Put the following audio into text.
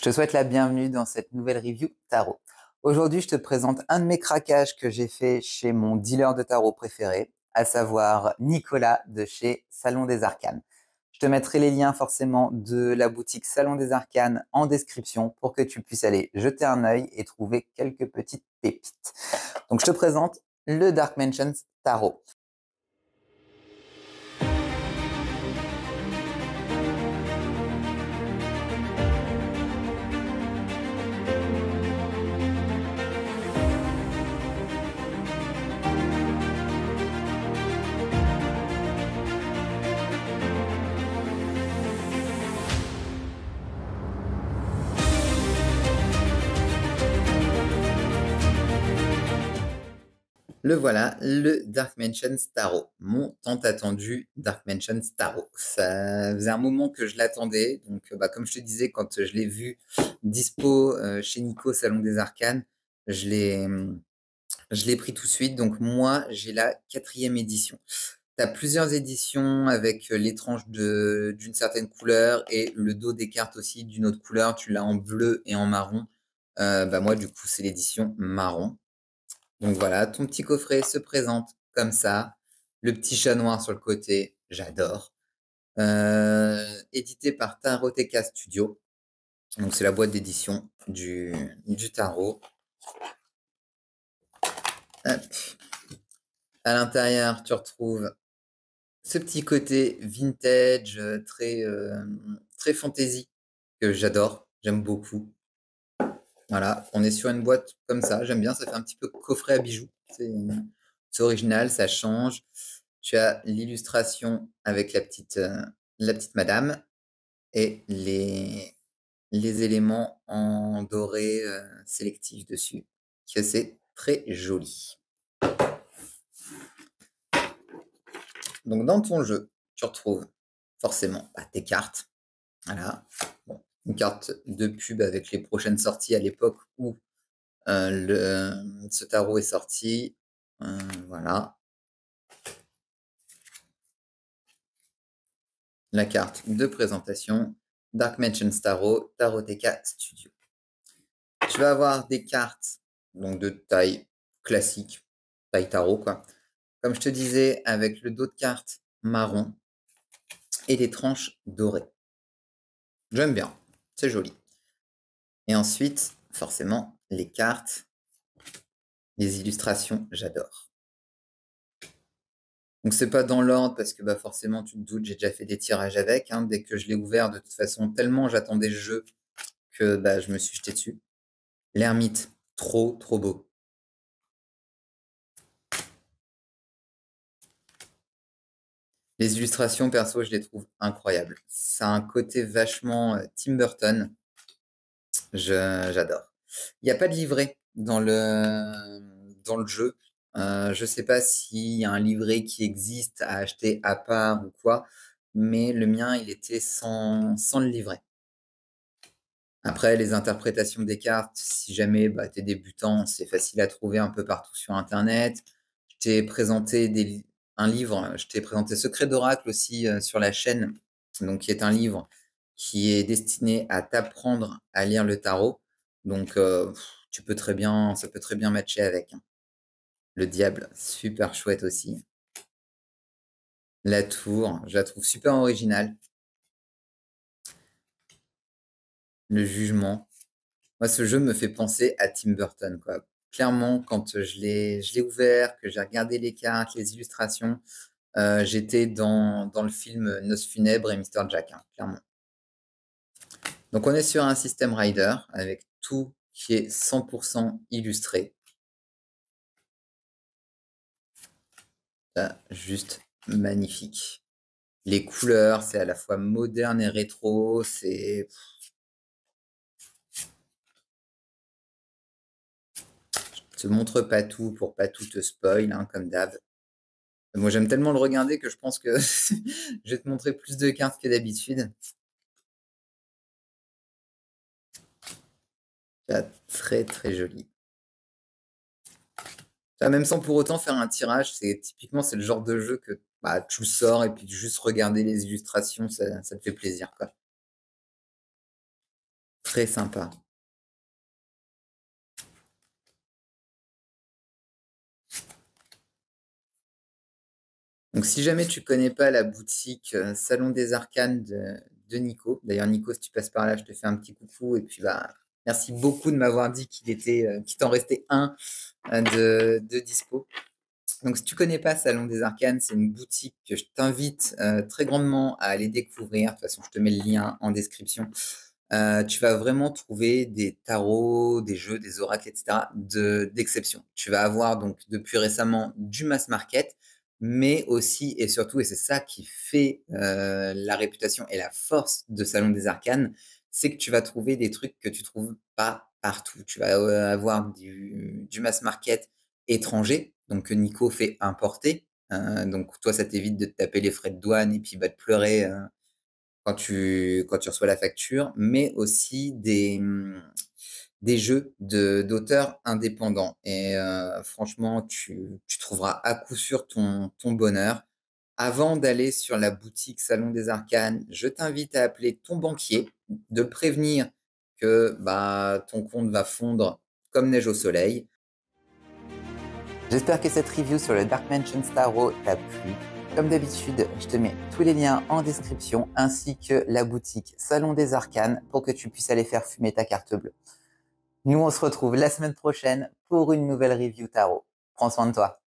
Je te souhaite la bienvenue dans cette nouvelle review tarot. Aujourd'hui, je te présente un de mes craquages que j'ai fait chez mon dealer de tarot préféré, à savoir Nicolas de chez Salon des Arcanes. Je te mettrai les liens forcément de la boutique Salon des Arcanes en description pour que tu puisses aller jeter un œil et trouver quelques petites pépites. Donc, je te présente le Dark Mansions Tarot. Le voilà, le Dark Mansions Tarot, mon tant attendu Dark Mansions Tarot. Ça faisait un moment que je l'attendais, donc comme je te disais, quand je l'ai vu dispo chez Nico, Salon des Arcanes, je l'ai pris tout de suite. Donc moi, j'ai la 4e édition. Tu as plusieurs éditions avec les tranches d'une certaine couleur et le dos des cartes aussi d'une autre couleur. Tu l'as en bleu et en marron. Moi, du coup, c'est l'édition marron. Donc voilà, ton petit coffret se présente comme ça. Le petit chat noir sur le côté, j'adore. Édité par Taroteka Studio. Donc c'est la boîte d'édition du tarot. Hop. À l'intérieur, tu retrouves ce petit côté vintage, très fantasy, que j'adore, j'aime beaucoup. Voilà, on est sur une boîte comme ça, j'aime bien, ça fait un petit peu coffret à bijoux. C'est original, ça change. Tu as l'illustration avec la petite madame et les éléments en doré sélectif dessus, que c'est très joli. Donc dans ton jeu, tu retrouves forcément tes cartes. Voilà. Bon, une carte de pub avec les prochaines sorties à l'époque où ce tarot est sorti. Voilà. La carte de présentation, Dark Mansions Tarot, Taroteka Studio. Tu vas avoir des cartes donc de taille classique, taille tarot, quoi. Comme je te disais, avec le dos de cartes marron et les tranches dorées. J'aime bien, c'est joli. Et ensuite, forcément, les cartes, les illustrations, j'adore. Donc c'est pas dans l'ordre parce que forcément tu te doutes, j'ai déjà fait des tirages avec. Dès que je l'ai ouvert, de toute façon, tellement j'attendais le jeu que je me suis jeté dessus. L'ermite, trop beau. Les illustrations, perso, je les trouve incroyables. Ça a un côté vachement Tim Burton. J'adore. Il n'y a pas de livret dans le jeu. Je ne sais pas s'il y a un livret qui existe à acheter à part ou quoi, mais le mien, il était sans le livret. Après, les interprétations des cartes, si jamais tu es débutant, c'est facile à trouver un peu partout sur Internet. Je t'ai présenté un livre, je t'ai présenté Secret d'Oracle aussi sur la chaîne, donc qui est un livre qui est destiné à t'apprendre à lire le tarot. Donc, ça peut très bien matcher avec. Le diable, super chouette aussi. La tour, je la trouve super originale. Le jugement. Moi, ce jeu me fait penser à Tim Burton, quoi. Clairement, quand je l'ai ouvert, que j'ai regardé les cartes, les illustrations, j'étais dans le film Noces funèbres et Mr. Jack, clairement. Donc, on est sur un système Rider avec tout qui est 100% illustré. Juste magnifique. Les couleurs, c'est à la fois moderne et rétro. Je te montre pas tout pour pas tout te spoil, comme d'hab. Moi, j'aime tellement le regarder que je pense que je vais te montrer plus de cartes que d'habitude. Très joli. Même sans pour autant faire un tirage, typiquement c'est le genre de jeu que tu sors et puis juste regarder les illustrations, ça te fait plaisir, quoi. très sympa. Donc si jamais tu connais pas la boutique, Salon des Arcanes de Nico, d'ailleurs Nico, si tu passes par là, je te fais un petit coucou et puis, bah, merci beaucoup de m'avoir dit qu'il t'en restait un, de dispo. Donc si tu connais pas Salon des Arcanes, c'est une boutique que je t'invite, très grandement à aller découvrir. De toute façon, je te mets le lien en description. Tu vas vraiment trouver des tarots, des jeux, des oracles, et cetera, d'exception. Tu vas avoir donc depuis récemment du mass market, mais aussi et surtout, et c'est ça qui fait la réputation et la force de Salon des Arcanes, c'est que tu vas trouver des trucs que tu trouves pas partout. Tu vas avoir du mass market étranger, donc que Nico fait importer. Donc toi, ça t'évite de te taper les frais de douane et puis bah, de pleurer quand tu reçois la facture, mais aussi des jeux d'auteurs indépendants. Et franchement, tu trouveras à coup sûr ton bonheur. Avant d'aller sur la boutique Salon des Arcanes, je t'invite à appeler ton banquier, de le prévenir que bah, ton compte va fondre comme neige au soleil. J'espère que cette review sur le Dark Mansion Starro t'a plu. Comme d'habitude, je te mets tous les liens en description ainsi que la boutique Salon des Arcanes pour que tu puisses aller faire fumer ta carte bleue. Nous, on se retrouve la semaine prochaine pour une nouvelle review tarot. Prends soin de toi.